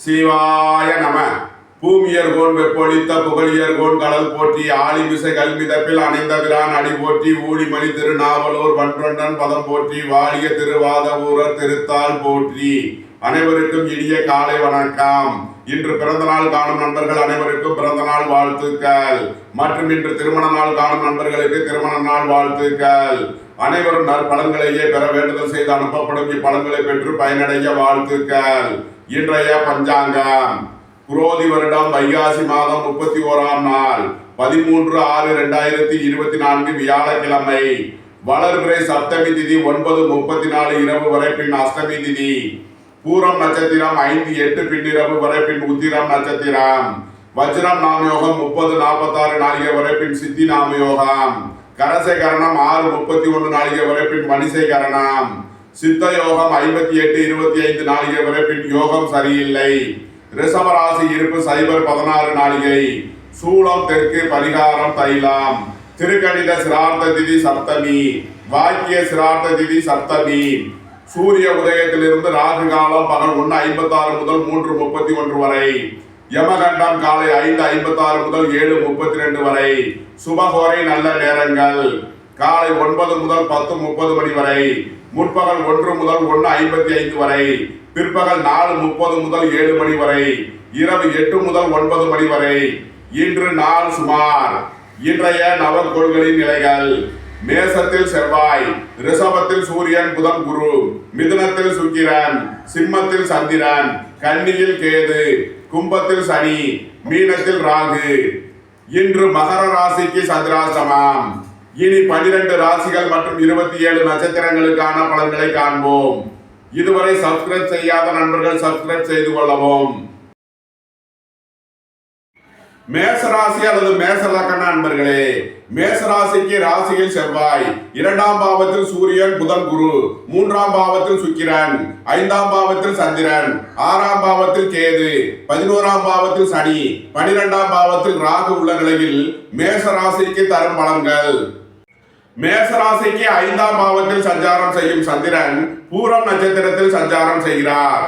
சிவாய நம. பூமியர்கோன் வெப்பொழித்த புகழியர்கோன் கடல் போற்றி ஆளிமிசை கல்மிதப்பில் அணைந்த பிரான் அடி போற்றி ஊழிமணி திருநாவலூர் வன்றொன்றன் பதம் போற்றி வாழிய திருவாதவூரர் திருத்தால் போற்றி. அனைவருக்கும் இனிய காலை வணக்கம். இன்று பிறந்த நாள் காணும் நண்பர்கள் அனைவருக்கும் பிறந்த நாள் வாழ்த்துக்கள். மற்றும் இன்று திருமண நாள் காணும் நண்பர்களுக்கு திருமண நாள் வாழ்த்துக்கள். அனைவரும் நற்பலன்களையே பெற வேண்டுதல் செய்து அனுப்பப்படும் இப்பலன்களை பெற்று பயனடைய வாழ்த்துக்கள். இன்றைய பஞ்சாங்கம் குரோதி வருடம் வைகாசி மாதம் 31ஆம் நாள் 13/6/2024 வியாழக்கிழமை. வளர்பிறை சப்தமி திதி 9:34 இரவு வரை, பின் அஷ்டமி திதி. பூரம் நட்சத்திரம் 5-8 பின்னிரவு வரை, பின் உத்திரம் நட்சத்திரம். வஜ்ரம் நாமயோகம் 30:46 நாளிகை வரை, பின் சித்தி நாமயோகம். கரசை கரணம் 6:31 நாளிகை வரை, பின் மணிசை கரணம். சித்த யோகம் 58:25 நாளிகை வரை, பின் யோகம் சரியில்லை. ரிஷபராசி இருப்பு 0:16 நாளிகை. சூலம் தெற்கு, பரிகாரம் தைலம். திருக்கணித சிரார்த்த திதி சப்தமி, வாக்கிய சிரார்த்த திதி சப்தமி. சூரிய உதயத்திலிருந்து ராகு காலம் பகல் 1:56 முதல் 3:31 வரை. யமகண்டம் காலை 5:56 முதல் 7:32 வரை. சுபகோரை நல்ல நேரங்கள் காலை 9 முதல் 10:30 மணி வரை. முற்பகல் 1 முதல் 1:55 வரை. பிற்பகல் 4:30 முதல் 7 மணி வரை. இரவு 8 முதல் 9 மணி வரை. இன்று நாள் சுமார். இன்றைய நவக்கோள்களின் நிலைகள்: மேசத்தில் செவ்வாய், ரிஷபத்தில் சூரியன் புதன் குரு, மிதுனத்தில் சுக்கிரன், சிம்மத்தில் சந்திரன், கன்னியில் கேது, கும்பத்தில் சனி, மீனத்தில் ராகு. இன்று மகர ராசிக்கு சந்திராஷ்டமம். இனி 12 ராசிகள் மற்றும் 27 நட்சத்திரங்களுக்கான பலன்களை காண்போம். இதுவரை சப்ஸ்கிரைப் செய்யாத நண்பர்கள் சப்ஸ்கிரைப் செய்து கொள்ளவும். மேசராசி அல்லது மேச லக்ன அன்பர்களே, மேசராசிக்கு ராசியில் செவ்வாய், 2ஆம் பாவத்தில் சூரியன் புதன் குரு, 3ஆம் பாவத்தில் சுக்கிரன், 5ஆம் பாவத்தில் சந்திரன், 6ஆம் பாவத்தில் கேது, 11ஆம் பாவத்தில் சனி, 12ஆம் பாவத்தில் ராகு உள்ள நிலையில் மேசராசிக்கு தரும் பலன்கள். மேசராசிக்கு 5ஆம் பாவத்தில் சஞ்சாரம் செய்யும் சந்திரன் பூரம் நட்சத்திரத்தில் சஞ்சாரம் செய்கிறார்.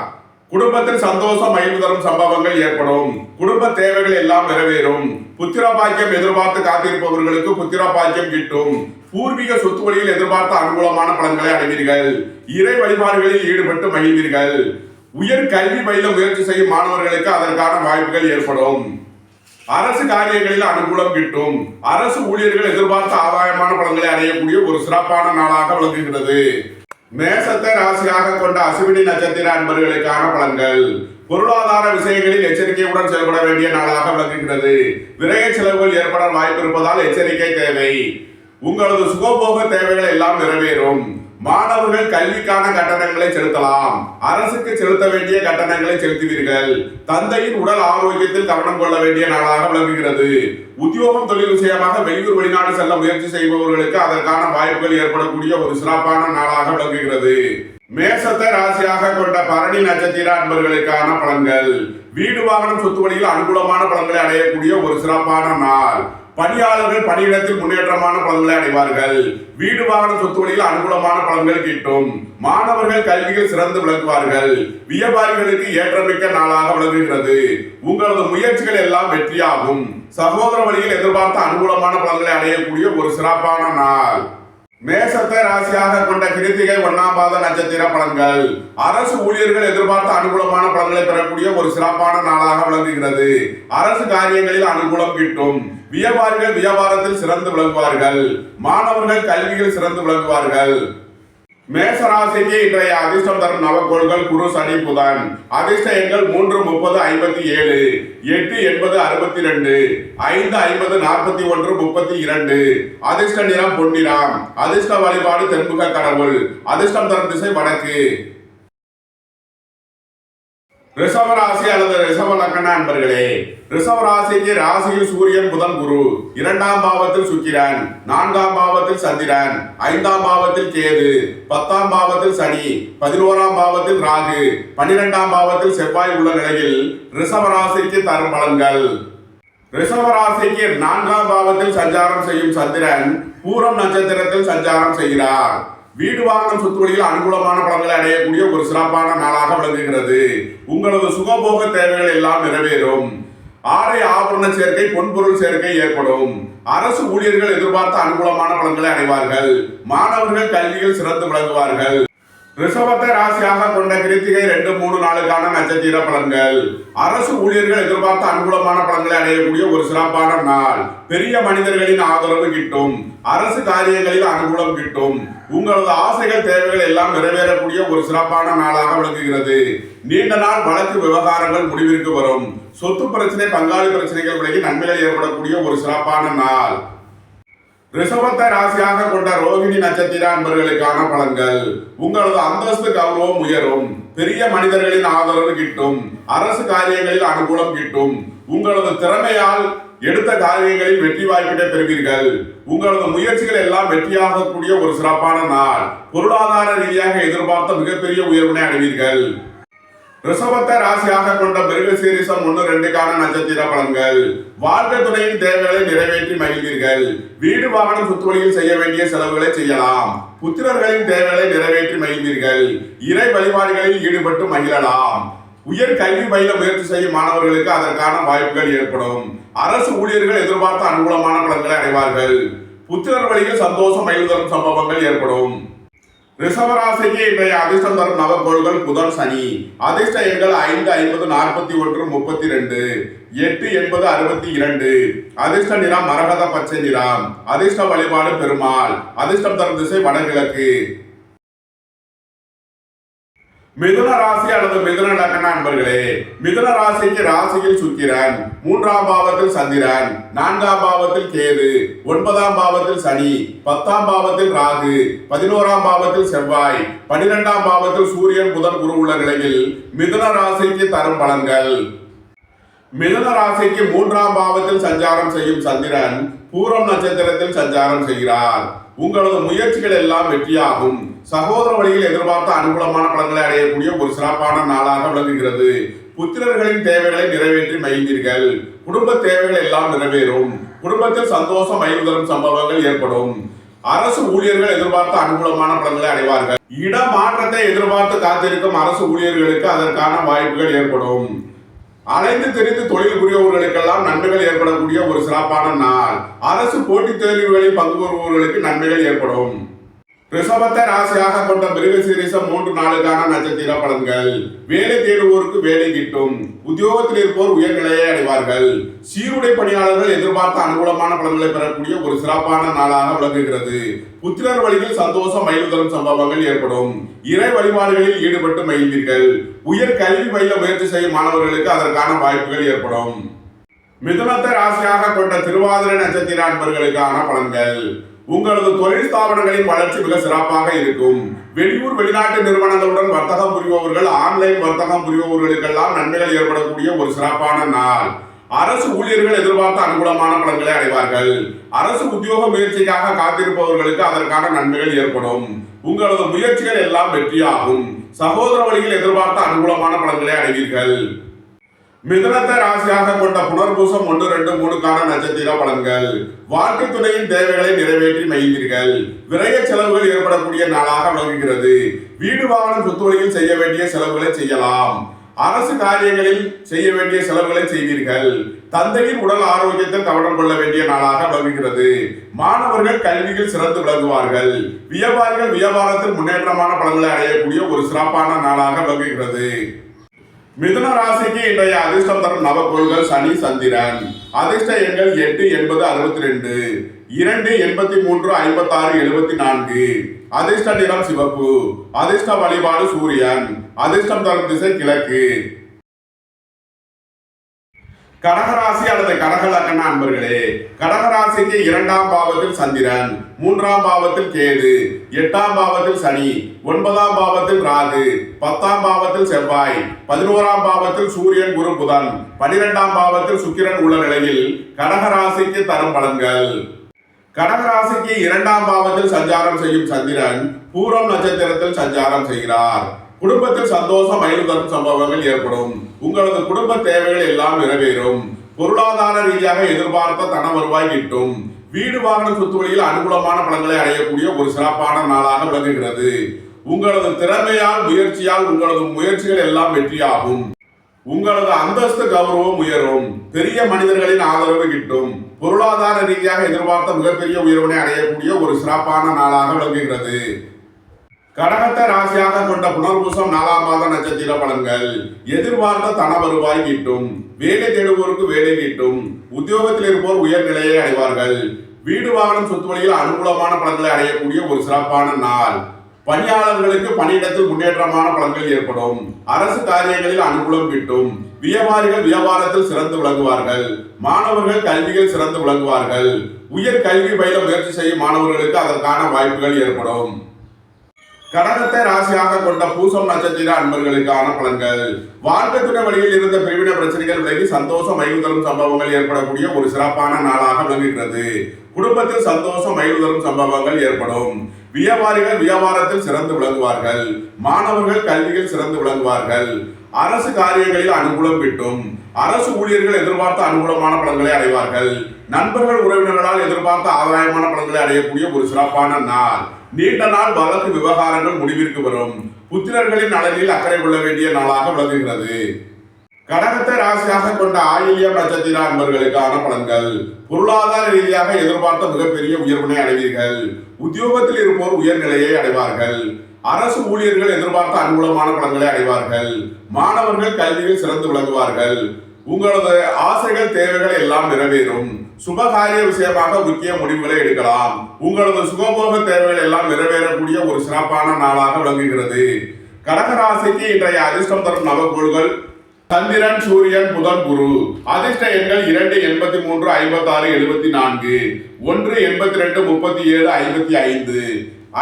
குடும்பத்தில் சந்தோஷம் மகிழ்வு தரும் சம்பவங்கள் ஏற்படும். குடும்ப தேவைகள் எல்லாம் நிறைவேறும். புத்திர பாக்கியம் எதிர்பார்த்து காத்திருப்பவர்களுக்கு புத்திர பாக்கியம் கிட்டும். பூர்வீக சொத்து வழியில் எதிர்பார்த்த அனுகூலமான பலன்களை அடைவீர்கள். இறை வழிபாடுகளில் ஈடுபட்டு மகிழ்வீர்கள். உயர் கல்வி பயில முயற்சி செய்யும் மாணவர்களுக்கு அதற்கான வாய்ப்புகள் ஏற்படும். அரசு காரியங்களில் அனுகூலம் கிட்டும். அரசு ஊழியர்கள் எதிர்பார்த்த ஆதாயமான பலன்களை அடையக்கூடிய ஒரு சிறப்பான நாளாக விளங்குகிறது. மேசத்தை ராசியாக கொண்ட அசுவினி நட்சத்திர அன்பர்களுக்கான பலன்கள்: பொருளாதார விஷயங்களில் எச்சரிக்கையுடன் செயல்பட வேண்டிய நாளாக விளங்குகிறது. விரைய செலவுகள் ஏற்பட வாய்ப்பு இருப்பதால் எச்சரிக்கை தேவை. உங்களது சுகபோக தேவைகள் எல்லாம் நிறைவேறும். மாணவர்கள் கல்விக்கான கட்டணங்களை செலுத்தலாம். அரசுக்கு செலுத்த வேண்டிய கட்டணங்களை செலுத்துவீர்கள். தந்தையின் உடல் ஆரோக்கியத்தில் கவனம் கொள்ள வேண்டிய நாளாக விளங்குகிறது. உத்தியோகம் தொழில் விஷயமாக வெளியூர் வெளிநாடு செல்ல முயற்சி செய்பவர்களுக்கு அதற்கான வாய்ப்புகள் ஏற்படக்கூடிய ஒரு சிறப்பான நாளாக விளங்குகிறது. மேசத்தை ராசியாக கொண்ட பரணி நட்சத்திர அன்பர்களுக்கான பலன்கள்: வீடு வாகனம் சொத்து வழியில் அனுகூலமான பலன்களை அடையக்கூடிய ஒரு சிறப்பான நாள். பணியாளர்கள் பணியிடத்தில் முன்னேற்றமான பலன்களை அடைவார்கள். வீடு வாகன சொத்து வழியில் அனுகூலமான பலன்கள் கிட்டும். மாணவர்கள் கல்வியில் சிறந்து விளங்குவார்கள். வியாபாரிகளுக்கு ஏற்றமிக்க நாளாக விளங்குகிறது. உங்களது முயற்சிகள் எல்லாம் வெற்றியாகும். சகோதர வழியில் எதிர்பார்த்த அனுகூலமான பலன்களை அடையக்கூடிய ஒரு சிறப்பான நாள். மேசத்தை ராசியாக கொண்ட கிருத்திகை 1ஆம் பாத நட்சத்திர பலன்கள்: அரசு ஊழியர்கள் எதிர்பார்த்த அனுகூலமான பலன்களை பெறக்கூடிய ஒரு சிறப்பான நாளாக விளங்குகிறது. அரசு காரியங்களில் அனுகூலம் கிட்டும். வியாபாரிகள் வியாபாரத்தில் சிறந்து விளங்குவார்கள். மாணவர்கள் கல்வியில் சிறந்து விளங்குவார்கள். மேசராசிக்கு இன்றைய அதிர்ஷ்டம் தரும் நவக்கோள்கள் குரு, சனி, புதன். அதிர்ஷ்ட எண்கள் 3, 30, 57, 8, 80, 62, 5, 50, 41, 32. அதிர்ஷ்ட நிறம் பொன்னிறம். அதிர்ஷ்ட வழிபாடு தென்முக கடவுள். அதிர்ஷ்டம் தரும் திசை வடக்கு. ரிஷபராசி அல்லது ரிஷப லக்ன அன்பர்களே, ரிஷபராசிக்கு ராசியில் சூரியன் புதன் குரு, 2ஆம் பாவத்தில் சுக்கிரன், 4ஆம் பாவத்தில் சந்திரன், 5ஆம் பாவத்தில் கேது, 10ஆம் பாவத்தில் சனி, 11ஆம் பாவத்தில் ராகு, 12ஆம் பாவத்தில் செவ்வாய் உள்ள நிலையில் ரிஷபராசிக்கு தரும் பலன்கள். ரிஷபராசிக்கு 4ஆம் பாவத்தில் சஞ்சாரம் செய்யும் சந்திரன் பூரம் நட்சத்திரத்தில் சஞ்சாரம் செய்கிறார். வீடு வாகனம் சொத்து வழியில் அனுகூலமான பலன்களை அடையக்கூடிய ஒரு சிறப்பான நாளாக விளங்குகிறது. உங்களது சுகபோக தேவைகள் எல்லாம் நிறைவேறும். ஆடை ஆபரண சேர்க்கை, பொன்பொருள் சேர்க்கை ஏற்படும். அரசு ஊழியர்கள் எதிர்பார்த்த அனுகூலமான பலன்களை அடைவார்கள். மாணவர்கள் கல்வியில் சிறந்து விளங்குவார்கள். ரிஷபத்தை ராசியாக கொண்ட கிருத்திகை 2, 3 நாளுக்கான நட்சத்திர பலன்கள். அரசு ஊழியர்கள் எதிர்பார்த்த அனுகூலமான பலன்களை அடையக்கூடிய ஒரு சிறப்பான நாள். பெரிய மனிதர்களின் ஆதரவு கிட்டும். அரசு காரியங்களில் அனுகூலம் கிட்டும். உங்களது ஆசைகள் தேவைகள் எல்லாம் நிறைவேறக்கூடிய ஒரு சிறப்பான நாளாக விளங்குகிறது. நீண்ட நாள் வழக்கு விவகாரங்கள் முடிவிற்கு வரும். சொத்து பிரச்சனை, பங்காளி பிரச்சனைகள் விலகி நன்மைகள் ஏற்படக்கூடிய ஒரு சிறப்பான நாள். ரிஷபத்தை ராசியாக கொண்ட ரோகிணி நட்சத்திர அன்பர்களுக்கான பலன்கள். உங்களது அந்தஸ்து கௌரவம் உயரும். பெரிய மனிதர்களின் ஆதரவு கிட்டும். அரசு காரியங்களில் அனுகூலம் கிட்டும். உங்களது திறமையால் எடுத்த காரியங்களில் வெற்றி வாய்ப்பினை பெறுவீர்கள். உங்களது முயற்சிகள் எல்லாம் வெற்றியாகக்கூடிய ஒரு சிறப்பான நாள். பொருளாதார ரீதியாக எதிர்பார்த்த மிகப்பெரிய உயர்வினை அடைவீர்கள். ரிஷபத்தை ராசியாக கொண்ட மிருகசீரிஷம் 1, 2க்கான நட்சத்திர பலன்கள். வாழ்க்கை துணையின் தேவைகளை நிறைவேற்றி மகிழ்வீர்கள். வீடு வாகனம் சொத்து வழியில் செய்ய வேண்டிய செலவுகளை செய்யலாம். புத்திரர்களின் தேவைகளை நிறைவேற்றி மகிழ்வீர்கள். இறை வழிபாடுகளில் ஈடுபட்டு மகிழலாம். உயர் கல்வி பயில முயற்சி செய்யும் மாணவர்களுக்கு அதற்கான வாய்ப்புகள் ஏற்படும். அரசு ஊழியர்கள் எதிர்பார்த்த அனுகூலமான பலன்களை அடைவார்கள். புத்திரர் வழியில் சந்தோஷம் மகிழ்வு தரும் சம்பவங்கள் ஏற்படும். ரிஷபராசிக்கு இன்றைய அதிர்ஷ்டம் தரும் நவக்கோள்கள் புதன், சனி. அதிர்ஷ்ட எண்கள் 5, 50, 41, 32, 8, 80, 62. அதிர்ஷ்ட நிறம் மரகத பச்சை நிறம். அதிர்ஷ்ட வழிபாடு பெருமாள். அதிர்ஷ்டம் தரும் திசை வடகிழக்கு. மிதுன ராசி அல்லது மிதுன லக்ன அன்பர்களே, மிதுன ராசிக்கு ராசியில் சுக்கிரன், 3ஆம் பாவத்தில் சந்திரன், 4ஆம் பாவத்தில் கேது, 9ஆம் பாவத்தில் சனி, 10ஆம் பாவத்தில் ராகு, 11ஆம் பாவத்தில் செவ்வாய், 12ஆம் பாவத்தில் சூரியன், புதன், குரு உள்ள நிலையில் மிதுன ராசிக்கு தரும் பலன்கள். மிதுன ராசிக்கு 3ஆம் பாவத்தில் சஞ்சாரம் செய்யும் சந்திரன் பூரம் நட்சத்திரத்தில் சஞ்சாரம் செய்கிறார். உங்களது முயற்சிகள் எல்லாம் வெற்றியாகும். சகோதர வழியில் எதிர்பார்த்த அனுகூலமான பலன்களை அடையக்கூடிய ஒரு சிறப்பான நாளாக விளங்குகிறது. புத்திரர்களின் தேவைகளை நிறைவேற்றி மகிழ்வீர்கள். குடும்ப தேவைகள் எல்லாம் நிறைவேறும். குடும்பத்தில் சந்தோஷம் மகிழ்வு தரும் சம்பவங்கள் ஏற்படும். அரசு ஊழியர்கள் எதிர்பார்த்த அனுகூலமான பலன்களை அடைவார்கள். இடமாற்றத்தை எதிர்பார்த்து காத்திருக்கும் அரசு ஊழியர்களுக்கு அதற்கான வாய்ப்புகள் ஏற்படும். அலைந்து தெரிந்து தொழில் புரியவர்களுக்கெல்லாம் நன்மைகள் ஏற்படக்கூடிய ஒரு சிறப்பான நாள். அரசு போட்டித் தேர்வுகளில் பங்கு பெறுபவர்களுக்கு நன்மைகள் ஏற்படும். ரிஷபத்தை ராசியாக கொண்ட மிருகசீரிஷம் 3 நாளுக்கான நட்சத்திர பலன்கள். வேலை தேடுவோருக்கு வேலை கிட்டும். உத்தியோகத்தில் இருப்போர் உயர்நிலையை அடைவார்கள். சீருடை பணியாளர்கள் எதிர்பார்த்த அனுகூலமான பலன்களை பெறக்கூடிய ஒரு சிறப்பான நாளாக விளங்குகிறது. புத்திரர் வழியில் சந்தோஷம் மகிழ்வு தரும் சம்பவங்கள் ஏற்படும். இறை வழிபாடுகளில் ஈடுபட்டு மகிழ்வீர்கள். உயர் கல்வி பயில முயற்சி செய்யும் மாணவர்களுக்கு அதற்கான வாய்ப்புகள் ஏற்படும். மிதுனத்தை ராசியாக கொண்ட திருவாதிரை நட்சத்திர அன்பர்களுக்கான பலன்கள். உங்களது தொழில் ஸ்தாபனங்களின் வளர்ச்சி மிக சிறப்பாக இருக்கும். வெளியூர் வெளிநாட்டு நிறுவனங்களுடன் வர்த்தகம் புரிபவர்கள், ஆன்லைன் வர்த்தகம் புரிபவர்களுக்கெல்லாம் நன்மைகள் ஏற்படக்கூடிய ஒரு சிறப்பான நாள். அரசு ஊழியர்கள் எதிர்பார்த்த அனுகூலமான பலன்களை அடைவார்கள். அரசு உத்தியோக முயற்சிக்காக காத்திருப்பவர்களுக்கு அதற்கான நன்மைகள் ஏற்படும். உங்களது முயற்சிகள் எல்லாம் வெற்றியாகும். சகோதர வழியில் எதிர்பார்த்த அனுகூலமான பலன்களை அடைவீர்கள். மிதுனத்தை ராசியாக கொண்ட புனர்பூசம் 1, 2, 3க்கான நட்சத்திர பலன்கள். வாழ்க்கை துணையின் தேவைகளை நிறைவேற்றி மகிழ்வீர்கள். விரைய செலவுகள் ஏற்படக்கூடிய நாளாக விளங்குகிறது. வீடு வாகனம் சொத்து வழியில் செய்ய வேண்டிய செலவுகளை செய்யலாம். அரசு காரியங்களில் செய்ய வேண்டிய செலவுகளை செய்வீர்கள். தந்தையின் உடல் ஆரோக்கியத்தில் கவனம் கொள்ள வேண்டிய நாளாக விளங்குகிறது. மாணவர்கள் கல்வியில் சிறந்து விளங்குவார்கள். வியாபாரிகள் வியாபாரத்தில் முன்னேற்றமான பலன்களை அடையக்கூடிய ஒரு சிறப்பான நாளாக விளங்குகிறது. மிதுன ராசிக்கு இன்றைய அதிர்ஷ்டம் தரும் நவக்கோள்கள் சனி, சந்திரன். அதிர்ஷ்ட எண்கள் 8, 80, 62, 2, 83, 56, 74. அதிர்ஷ்ட நிறம் சிவப்பு. அதிர்ஷ்ட வழிபாடு சூரியன். அதிர்ஷ்டம் தரும் திசை கிழக்கு. கடகராசி அல்லது கடக லக்ன அன்பர்களே, கடகராசிக்கு 2ஆம் பாவத்தில் சந்திரன், 3ஆம் பாவத்தில் கேது, 8ஆம் பாவத்தில் சனி, 9ஆம் பாவத்தில் ராகு, 10ஆம் பாவத்தில் செவ்வாய், 11ஆம் பாவத்தில் சூரியன், குரு, புதன், 12ஆம் பாவத்தில் சுக்கிரன் உள்ள நிலையில் கடகராசிக்கு தரும் பலன்கள். கடகராசிக்கு 2ஆம் பாவத்தில் சஞ்சாரம் செய்யும் சந்திரன் பூரம் நட்சத்திரத்தில் சஞ்சாரம் செய்கிறார். குடும்பத்தில் சந்தோஷம் மகிழ்வு தரும் சம்பவங்கள் ஏற்படும். உங்களது குடும்ப தேவைகள் எல்லாம் நிறைவேறும். பொருளாதார ரீதியாக எதிர்பார்த்த தன வருவாய் கிட்டும். வீடு வாகனம் சொத்து வழியில் அனுகூலமான பலன்களை அடையக்கூடிய ஒரு சிறப்பான நாளாக விளங்குகிறது. உங்களது திறமையால் முயற்சியால் உங்களது முயற்சிகள் எல்லாம் வெற்றியாகும். உங்களது அந்தஸ்து கௌரவம் உயரும். பெரிய மனிதர்களின் ஆதரவு கிட்டும். பொருளாதார ரீதியாக எதிர்பார்த்த மிகப்பெரிய உயர்வினை அடையக்கூடிய ஒரு சிறப்பான நாளாக விளங்குகிறது. கடகத்தை ராசியாக கொண்ட புனர்பூசம் 4ஆம் மாத நட்சத்திர பலன்கள். எதிர்பார்த்த தன வருவாய் கிட்டும். வேலை தேடுவோருக்கு வேலை கிட்டும். உத்தியோகத்தில் இருப்போர் உயர்நிலையை அடைவார்கள். வீடு வாகனம் சொத்து வழியில் அனுகூலமான பலன்களை அடையக்கூடிய ஒரு சிறப்பான நாள். பணியாளர்களுக்கு பணியிடத்தில் முன்னேற்றமான பலன்கள் ஏற்படும். அரசு காரியங்களில் அனுகூலம் கிட்டும். வியாபாரிகள் வியாபாரத்தில் சிறந்து விளங்குவார்கள். மாணவர்கள் கல்வியில் சிறந்து விளங்குவார்கள். உயர் கல்வி பயில முயற்சி செய்யும் மாணவர்களுக்கு அதற்கான வாய்ப்புகள் ஏற்படும். கடகத்தை ராசியாக கொண்ட பூசம் நட்சத்திர அன்பர்களுக்கான பலன்கள். வாழ்க்கை துணை வழியில் இருந்த பிரிவினை பிரச்சனைகள் விலகி சந்தோஷம் மகிழ்வு தரும் சம்பவங்கள் ஏற்படக்கூடிய ஒரு சிறப்பான நாளாக விளங்குகிறது. குடும்பத்தில் சந்தோஷம் மகிழ்வு தரும் சம்பவங்கள் ஏற்படும். வியாபாரிகள் வியாபாரத்தில் சிறந்து விளங்குவார்கள். மாணவர்கள் கல்வியில் சிறந்து விளங்குவார்கள். அரசு காரியங்களில் அனுகூலம் கிட்டும். அரசு ஊழியர்கள் எதிர்பார்த்த அனுகூலமான பலன்களை அடைவார்கள். நண்பர்கள் உறவினர்களால் எதிர்பார்த்த ஆதாயமான பலன்களை அடையக்கூடிய ஒரு சிறப்பான நாள். நீண்ட நாள் வழக்கு விவகாரங்கள் முடிவிற்கு வரும். புத்திரர்களின் நலனில் அக்கறை கொள்ள வேண்டிய நாளாக விளங்குகிறது. கடகத்தை ராசியாக கொண்ட ஆயில்யம் நட்சத்திர அன்பர்களுக்கான பலன்கள். பொருளாதார ரீதியாக எதிர்பார்த்த மிகப்பெரிய உயர்வினை அடைவீர்கள். உத்தியோகத்தில் இருப்போர் உயர்நிலையை அடைவார்கள். அரசு ஊழியர்கள் எதிர்பார்த்த அனுகூலமான பலன்களை அடைவார்கள். மாணவர்கள் கல்வியில் சிறந்து விளங்குவார்கள். உங்களது ஆசைகள் தேவைகள் எல்லாம் நிறைவேறும். சுபகாரிய விஷயமாக முக்கிய முடிவுகளை எடுக்கலாம். உங்களது சுகபோக தேவைகள் எல்லாம் நிறைவேறக்கூடிய ஒரு சிறப்பான நாளாக விளங்குகிறது. கடகராசிக்கு இன்றைய அதிர்ஷ்டம் தரும் நவகோள்கள் சந்திரன், சூரியன், புதன், குரு. அதிர்ஷ்ட எண்கள் 2, 83, 56, 74, 1, 82, 37, 55,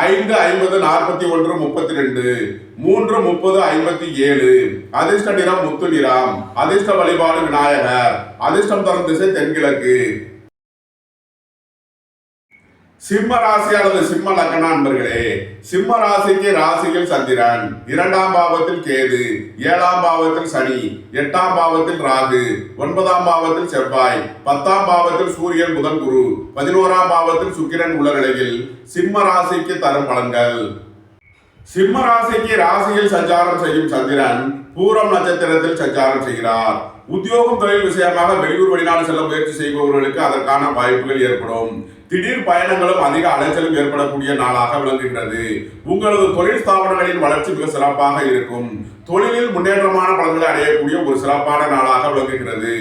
5, 50, 41, 32, 3, 30, 57. அதிர்ஷ்ட நிறம் முத்து நிறம். அதிர்ஷ்ட வழிபாடு விநாயகர். அதிர்ஷ்டம் தரும் திசை தென்கிழக்கு. சிம்ம ராசி அல்லது சிம்ம லக்ன அன்பர்களே, சிம்ம ராசிக்கு ராசியில் சந்திரன், 2ஆம் பாவத்தில் கேது, 7ஆம் பாவத்தில் சனி, 8ஆம் பாவத்தில் ராகு, 9ஆம் பாவத்தில் செவ்வாய், 10ஆம் பாவத்தில் சூரியன், புதன், குரு, 11ஆம் பாவத்தில் சுக்கிரன் உள்ள நிலையில் சிம்ம ராசிக்கு தரும் பலன்கள். சிம்ம ராசிக்கு ராசியில் சஞ்சாரம் செய்யும் சந்திரன் பூரம் நட்சத்திரத்தில் சஞ்சாரம் செய்கிறார். உத்தியோகம் தொழில் விஷயமாக வெளியூர் வெளிநாடு செல்ல முயற்சி செய்பவர்களுக்கு அதற்கான வாய்ப்புகள் ஏற்படும். திடீர் பயணங்களும் அதிக அலைச்சலும் ஏற்படக்கூடிய நாளாக விளங்குகிறது. உங்களது தொழில் ஸ்தாபனங்களின் வளர்ச்சி மிக சிறப்பாக இருக்கும். தொழிலில் முன்னேற்றமான பலன்களை அடையக்கூடிய ஒரு சிறப்பான நாளாக விளங்குகிறது.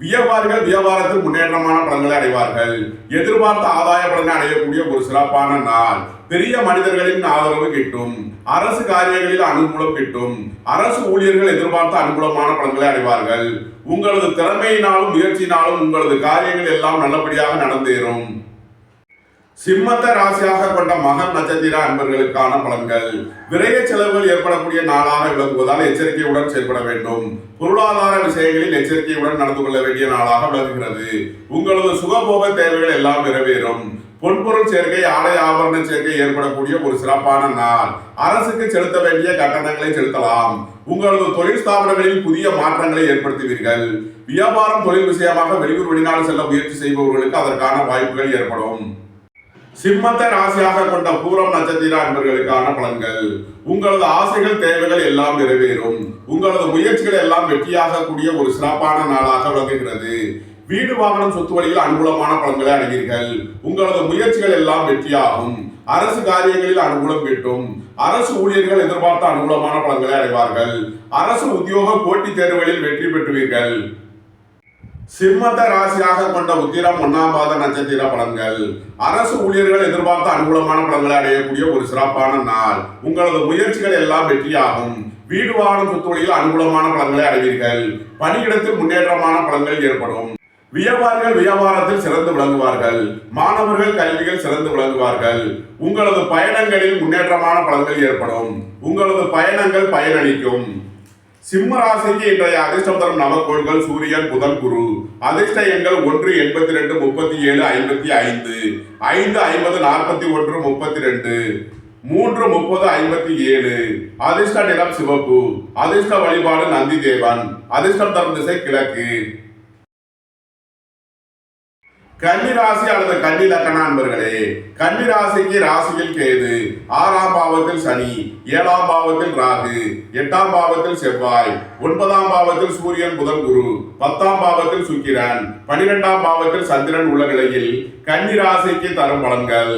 வியாபாரிகள் வியாபாரத்தில் முன்னேற்றமான பலன்களை அடைவார்கள். எதிர்பார்த்த ஆதாய பலனை அடையக்கூடிய ஒரு சிறப்பான நாள். பெரிய மனிதர்களின் ஆதரவு கிட்டும். அரசு காரியங்களில் அனுகூலம் கிட்டும். அரசு ஊழியர்கள் எதிர்பார்த்த அனுகூலமான பலன்களை அடைவார்கள். உங்களது திறமையினாலும் முயற்சியினாலும் உங்களது காரியங்கள் எல்லாம் நல்லபடியாக நடந்தேறும். சிம்மத்தை ராசியாக கொண்ட மகம் நட்சத்திர அன்பர்களுக்கான பலன்கள். விரைய செலவுகள் ஏற்படக்கூடிய நாளாக விளங்குவதால் எச்சரிக்கையுடன் செயல்பட வேண்டும். பொருளாதார விஷயங்களில் எச்சரிக்கையுடன் நடந்து கொள்ள வேண்டிய நாளாக விளங்குகிறது. உங்களது சுகபோக தேவைகள் எல்லாம் நிறைவேறும். பொன்பொருள் சேர்க்கை, ஆடை ஆபரண சேர்க்கை ஏற்படக்கூடிய ஒரு சிறப்பான நாள். அரசுக்கு செலுத்த வேண்டிய கட்டணங்களை செலுத்தலாம். உங்களது தொழில் ஸ்தாபனங்களில் புதிய மாற்றங்களை ஏற்படுத்துவீர்கள். வியாபாரம் தொழில் விஷயமாக வெளியூர் வெளிநாடு செல்ல முயற்சி செய்பவர்களுக்கு அதற்கான வாய்ப்புகள் ஏற்படும். சிம்மத்தை ராசியாக கொண்ட பூரம் நட்சத்திர அன்பர்களுக்கான பலன்கள். உங்களது ஆசைகள் தேவைகள் எல்லாம் நிறைவேறும். உங்களது முயற்சிகள் எல்லாம் வெற்றியாக கூடிய ஒரு சிறப்பான நாளாக விளங்குகிறது. வீடு வாகனம் சொத்து வழியில் அனுகூலமான பலன்களை அடைவீர்கள். உங்களது முயற்சிகள் எல்லாம் வெற்றியாகும். அரசு காரியங்களில் அனுகூலம் கிட்டும். அரசு ஊழியர்கள் எதிர்பார்த்த அனுகூலமான பலன்களை அடைவார்கள். அரசு உத்தியோக போட்டித் தேர்வுகளில் வெற்றி பெற்றுவீர்கள். சிம்மத்தை ராசியாக கொண்ட உத்திரம் 1ஆம் பாத நட்சத்திர பலன்கள். அரசு ஊழியர்கள் எதிர்பார்த்த அனுகூலமான பலன்களை அடையக்கூடிய ஒரு சிறப்பான நாள். உங்களது முயற்சிகள் எல்லாம் வெற்றியாகும். வீடு வாகனம் சொத்து வழியில் அனுகூலமான பலன்களை அடைவீர்கள். பணியிடத்தில் முன்னேற்றமான பலன்கள் ஏற்படும். வியாபாரிகள் வியாபாரத்தில் சிறந்து விளங்குவார்கள். மாணவர்கள் கல்வியில் சிறந்து விளங்குவார்கள். உங்களது பயணங்களில் முன்னேற்றமான பலன்கள் ஏற்படும். உங்களது பயணங்கள் பயனளிக்கும். சிம்ம ராசிக்கு இன்றைய அதிர்ஷ்டம் தரும் நவகோள்கள் சூரியன், புதன், குரு. அதிர்ஷ்ட எண்கள் 1, 82, 37, 55, 5, 50, 41, 32, 3, 30, 57. அதிர்ஷ்ட நிறம் சிவப்பு. அதிர்ஷ்ட வழிபாடு நந்தி தேவன். அதிர்ஷ்டம் தரும் திசை கிழக்கு. கன்னி ராசி அல்லது கன்னி லக்கண அன்பர்களே, கன்னி ராசிக்கு ராசியில் கேது, 6ஆம் பாவத்தில் சனி, 7ஆம் பாவத்தில் ராகு, 8ஆம் பாவத்தில் செவ்வாய், 9ஆம் பாவத்தில் சூரியன் புதன் குரு, 10ஆம் பாவத்தில் சுக்கிரன், 12ஆம் பாவத்தில் சந்திரன் உள்ள நிலையில் கன்னி ராசிக்கு தரும் பலன்கள்.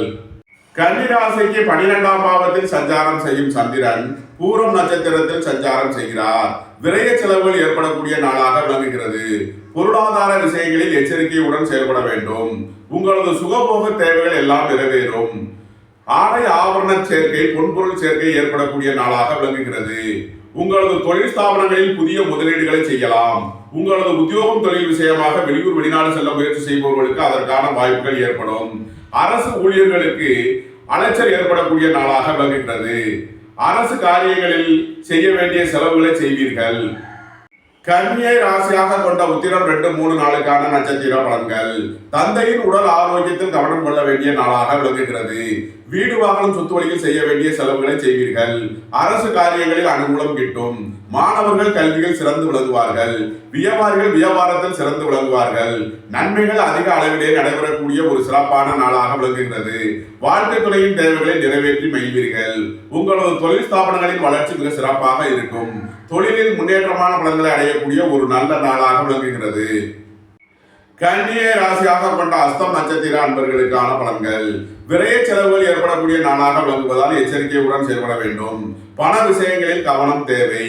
கன்னி ராசிக்கு 12ஆம் பாவத்தில் சஞ்சாரம் செய்யும் சந்திரன் பூரம் நட்சத்திரத்தில் சஞ்சாரம் செய்கிறார். விரய செலவுகள் ஏற்படக்கூடிய நாளாக விளங்குகிறது. பொருளாதார விஷயங்களில் எச்சரிக்கையுடன் செயல்பட வேண்டும். உங்களது சுகபோக தேவைகள் எல்லாம் நிறைவேறும். ஆடை ஆபரண சேர்க்கை, பொன்பொருள் சேர்க்கை ஏற்படக்கூடிய நாளாக விளங்குகிறது. உங்களது தொழில் ஸ்தாபனங்களில் புதிய முதலீடுகளை செய்யலாம். உங்களது உத்தியோகம் தொழில் விஷயமாக வெளியூர் வெளிநாடு செல்ல முயற்சி செய்பவர்களுக்கு அதற்கான வாய்ப்புகள் ஏற்படும். அரசு ஊழியர்களுக்கு அலைச்சல் ஏற்படக்கூடிய நாளாக விளங்குகிறது. அரசு காரியங்களில் செய்ய வேண்டிய செலவுகளை செய்வீர்கள். கன்னியை ராசியாக கொண்ட உத்திரம் 2, 3 நாளுக்கான நட்சத்திர பலன்கள். தந்தையின் உடல் ஆரோக்கியத்தில் கவனம் கொள்ள வேண்டிய நாளாக விளங்குகிறது. வீடு வாகனம் சொத்து வழியில் செய்ய வேண்டிய செலவுகளை செய்வீர்கள். அரசு காரியங்களில் அனுகூலம் கிட்டும். மாணவர்கள் கல்வியில் சிறந்து விளங்குவார்கள். வியாபாரிகள் வியாபாரத்தில் சிறந்து விளங்குவார்கள். நன்மைகள் அதிக அளவிலே நடைபெறக்கூடிய ஒரு சிறப்பான நாளாக விளங்குகிறது. வாழ்க்கை துணையின் தேவைகளை நிறைவேற்றி மகிழ்வீர்கள். உங்களது தொழில் ஸ்தாபனங்களின் வளர்ச்சி மிக சிறப்பாக இருக்கும். தொழிலில் முன்னேற்றமான பலன்களை அடையக்கூடிய ஒரு நல்ல நாளாக விளங்குகிறது. கன்னியை ராசியாக கொண்ட அஸ்தம் நட்சத்திர அன்பர்களுக்கான பலன்கள். விரைய செலவுகள் ஏற்படக்கூடிய நாளாக விளங்குவதால் எச்சரிக்கையுடன் செயல்பட வேண்டும். பண விஷயங்களில் கவனம் தேவை.